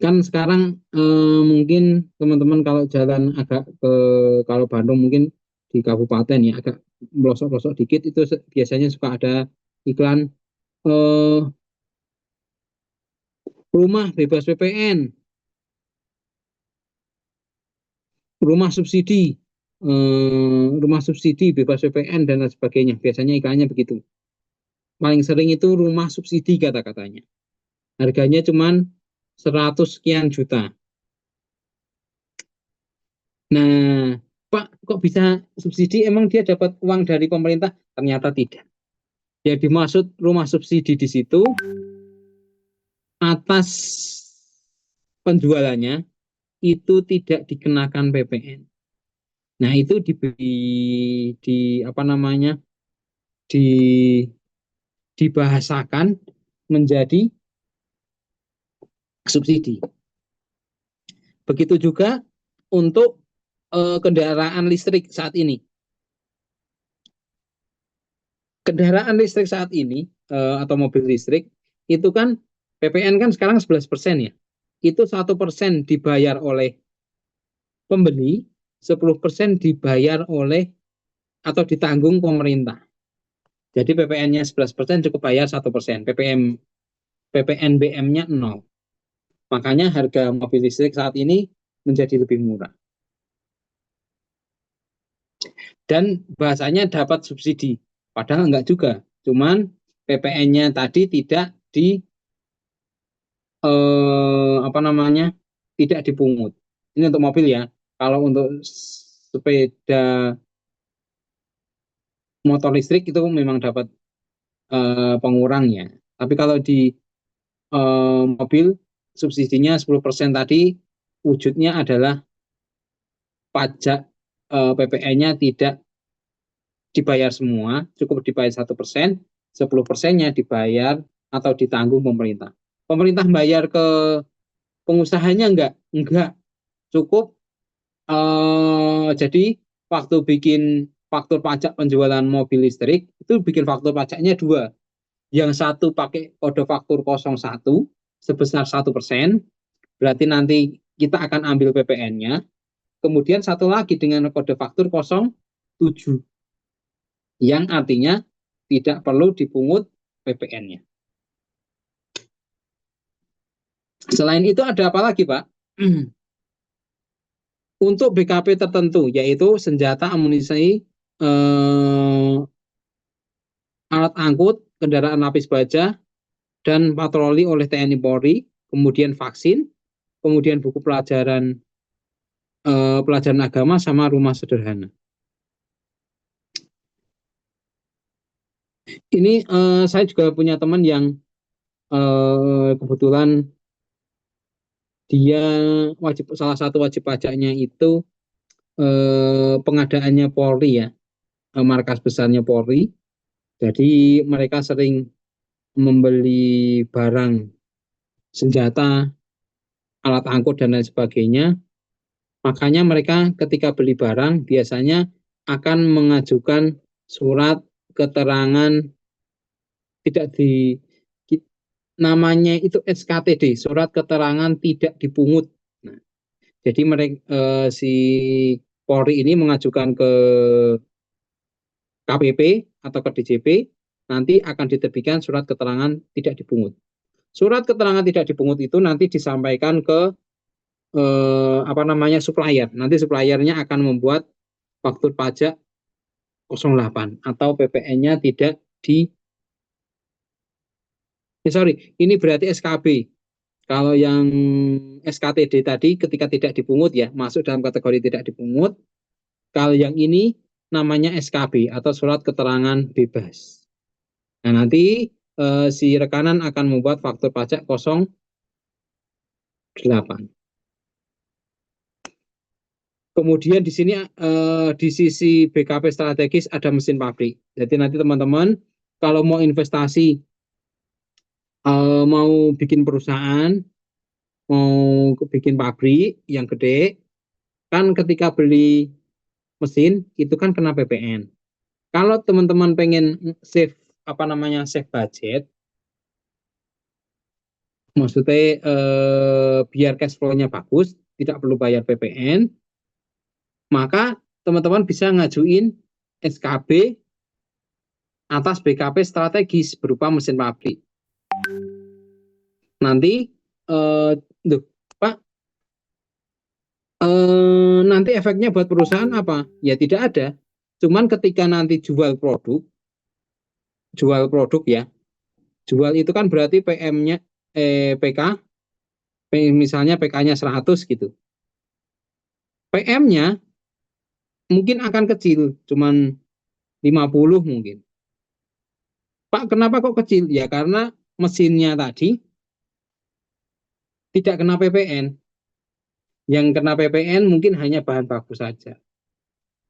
kan sekarang mungkin teman-teman kalau jalan agak ke kalau Bandung mungkin di kabupaten ya agak melosok-melosok dikit itu biasanya suka ada iklan eh, rumah bebas PPN, rumah subsidi bebas PPN dan lain sebagainya. Biasanya iklannya begitu. Paling sering itu rumah subsidi kata-katanya. Harganya cuma 100 sekian juta. Nah, Pak, kok bisa subsidi? Emang dia dapat uang dari pemerintah? Ternyata tidak. Yang dimaksud rumah subsidi di situ atas penjualannya itu tidak dikenakan PPN. Nah, itu di apa namanya? di dibahasakan menjadi subsidi. Begitu juga untuk kendaraan listrik saat ini. Kendaraan listrik saat ini atau mobil listrik itu kan PPN kan sekarang 11% ya. Itu 1% dibayar oleh pembeli, 10% dibayar oleh atau ditanggung pemerintah. Jadi PPN-nya 11% cukup bayar 1%, PPNBM-nya 0. Makanya harga mobil listrik saat ini menjadi lebih murah. Dan bahasanya dapat subsidi, padahal enggak juga. Cuman PPN-nya tadi tidak tidak dipungut. Ini untuk mobil ya. Kalau untuk sepeda motor listrik itu memang dapat pengurangnya. Tapi kalau di mobil subsidinya 10% tadi wujudnya adalah pajak PPN-nya tidak dibayar semua, cukup dibayar 1%, 10%-nya dibayar atau ditanggung pemerintah. Pemerintah bayar ke pengusahanya enggak cukup. Jadi waktu bikin faktur pajak penjualan mobil listrik itu bikin faktur pajaknya dua. Yang satu pakai kode faktur 01 sebesar 1%, berarti nanti kita akan ambil PPN-nya. Kemudian satu lagi dengan kode faktur 07, yang artinya tidak perlu dipungut PPN-nya. Selain itu ada apa lagi, Pak? Untuk BKP tertentu, yaitu senjata, amunisi, alat angkut, kendaraan lapis baja, dan patroli oleh TNI Polri, kemudian vaksin, kemudian buku pelajaran agama, sama rumah sederhana. Ini saya juga punya teman yang kebetulan dia salah satu wajib pajaknya itu pengadaannya Polri ya, markas besarnya Polri. Jadi mereka sering membeli barang senjata, alat angkut dan lain sebagainya. Makanya mereka ketika beli barang biasanya akan mengajukan surat keterangan tidak di namanya itu SKTD, surat keterangan tidak dipungut. Nah, jadi mereka si Polri ini mengajukan ke KPP atau ke DJP, nanti akan diterbitkan surat keterangan tidak dipungut. Surat keterangan tidak dipungut itu nanti disampaikan ke supplier. Nanti suppliernya akan membuat faktur pajak 08 atau PPN-nya tidak ini berarti SKB. Kalau yang SKTD tadi ketika tidak dipungut ya, masuk dalam kategori tidak dipungut. Kalau yang ini namanya SKB atau surat keterangan bebas. Nah, nanti si rekanan akan membuat faktur pajak 08. Kemudian di sini di sisi BKP strategis ada mesin pabrik. Jadi nanti teman-teman kalau mau investasi, mau bikin perusahaan, mau bikin pabrik yang gede, kan ketika beli mesin itu kan kena PPN. Kalau teman-teman pengen save save budget, maksudnya biar cash flow-nya bagus, tidak perlu bayar PPN, maka teman-teman bisa ngajuin SKB atas BKP strategis berupa mesin pabrik. Nanti Pak, nanti efeknya buat perusahaan apa? Ya tidak ada. Cuman ketika nanti jual produk ya, jual itu kan berarti PM-nya PK, misalnya PK-nya 100 gitu. PM-nya mungkin akan kecil, cuman 50 mungkin. Pak, kenapa kok kecil? Ya karena mesinnya tadi tidak kena PPN. Yang kena PPN mungkin hanya bahan baku saja.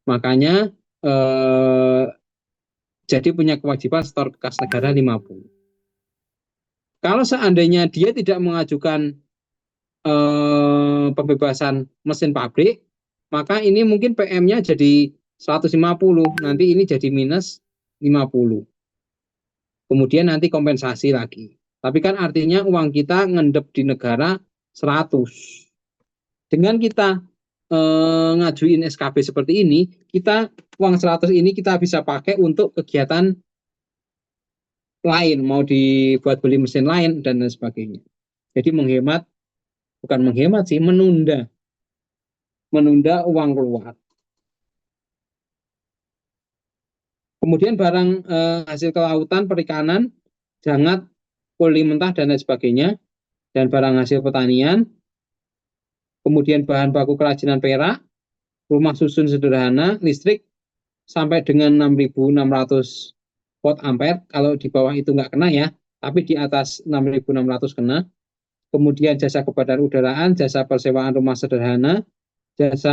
Makanya jadi punya kewajiban setor kas negara 50. Kalau seandainya dia tidak mengajukan pembebasan mesin pabrik, maka ini mungkin PM-nya jadi 150, nanti ini jadi minus 50. Kemudian nanti kompensasi lagi. Tapi kan artinya uang kita ngendep di negara 100. Dengan kita ngajuin SKB seperti ini, kita uang 100 ini kita bisa pakai untuk kegiatan lain, mau dibuat beli mesin lain dan lain sebagainya. Jadi bukan menghemat sih, menunda uang keluar. Kemudian barang hasil kelautan perikanan jangat, kuli mentah, dan lain sebagainya, dan barang hasil pertanian, kemudian bahan baku kerajinan perak, rumah susun sederhana, listrik, sampai dengan 6.600 volt ampere. Kalau di bawah itu nggak kena ya, tapi di atas 6.600 kena. Kemudian jasa kebadan udaraan, jasa persewaan rumah sederhana, jasa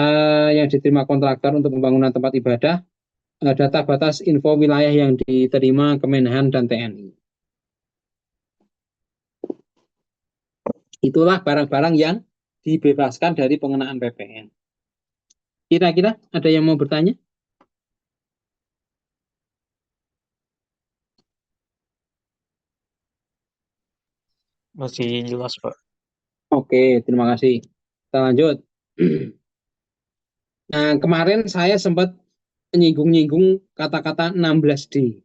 yang diterima kontraktor untuk pembangunan tempat ibadah, data batas info wilayah yang diterima Kemenhan dan TNI. Itulah barang-barang yang dibebaskan dari pengenaan PPN. Kira-kira ada yang mau bertanya? Masih jelas, Pak. Oke, terima kasih. Kita lanjut. Nah, kemarin saya sempat menyinggung-nyinggung kata-kata 16D.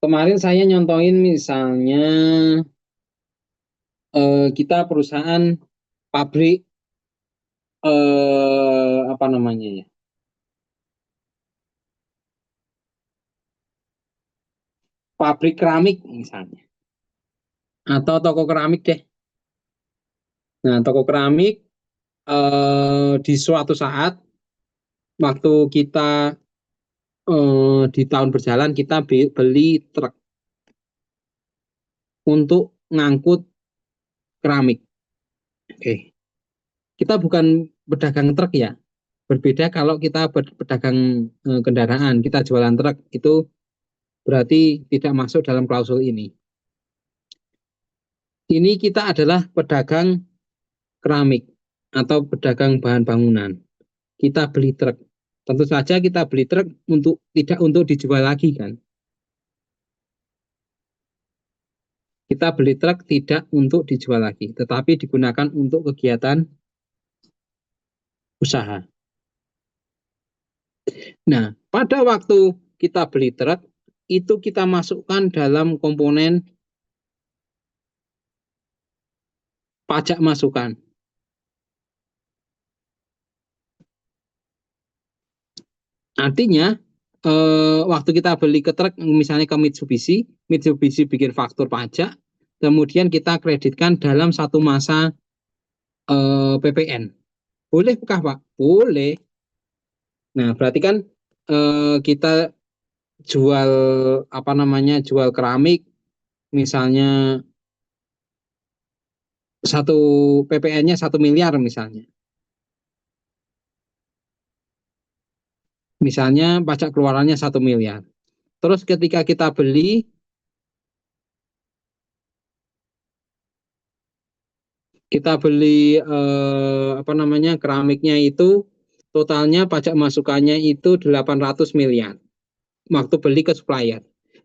Kemarin saya nyontoin misalnya kita perusahaan pabrik apa namanya ya? Pabrik keramik misalnya. Atau toko keramik deh. Nah, toko keramik di suatu saat waktu kita di tahun berjalan kita beli truk untuk ngangkut keramik. Oke. Kita bukan pedagang truk ya. Berbeda kalau kita pedagang kendaraan, kita jualan truk, itu berarti tidak masuk dalam klausul ini. Ini kita adalah pedagang keramik atau pedagang bahan bangunan. Kita beli truk. Tentu saja kita beli truk tidak untuk dijual lagi kan. Kita beli truk tidak untuk dijual lagi, tetapi digunakan untuk kegiatan usaha. Nah, pada waktu kita beli truk, itu kita masukkan dalam komponen pajak masukan. Artinya, waktu kita beli ke truk, misalnya ke Mitsubishi, Mitsubishi bikin faktur pajak, kemudian kita kreditkan dalam satu masa PPN. Bolehkah, Pak? Boleh. Nah, berarti kan kita jual apa namanya, jual keramik, misalnya satu PPN-nya 1 miliar misalnya. Misalnya pajak keluarannya 1 miliar. Terus ketika kita beli apa namanya, keramiknya itu totalnya pajak masukannya itu 800 miliar. Waktu beli ke supplier.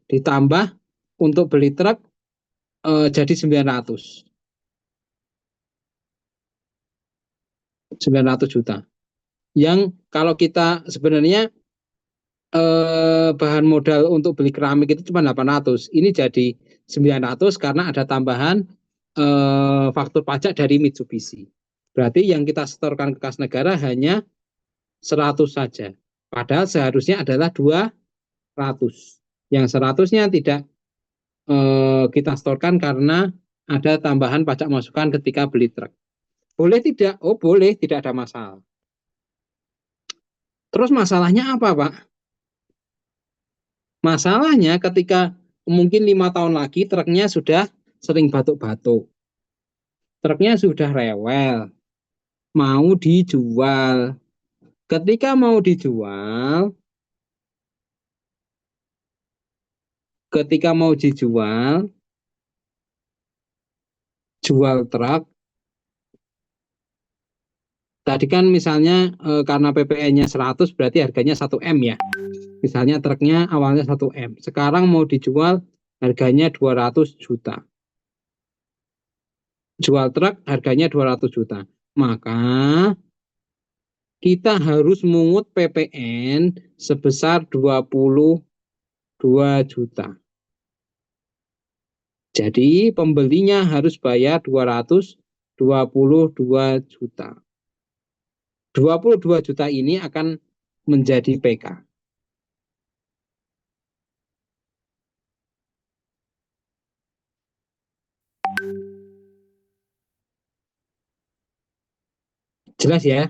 Ditambah untuk beli truk jadi 900 juta. Yang kalau kita sebenarnya bahan modal untuk beli keramik itu cuma 800. Ini jadi 900 karena ada tambahan faktur pajak dari Mitsubishi. Berarti yang kita setorkan ke kas negara hanya 100 saja. Padahal seharusnya adalah 200. Yang 100-nya tidak kita setorkan karena ada tambahan pajak masukan ketika beli truk. Boleh tidak? Oh boleh, tidak ada masalah. Terus masalahnya apa, Pak? Masalahnya ketika mungkin 5 tahun lagi truknya sudah sering batuk-batuk. Truknya sudah rewel, mau dijual. Ketika mau dijual, jual truk. Tadi kan misalnya karena PPN-nya 100 berarti harganya 1M ya. Misalnya truknya awalnya 1M. Sekarang mau dijual harganya 200 juta. Jual truk harganya 200 juta. Maka kita harus mungut PPN sebesar 22 juta. Jadi pembelinya harus bayar 222 juta. 22 juta ini akan menjadi PK. Jelas ya?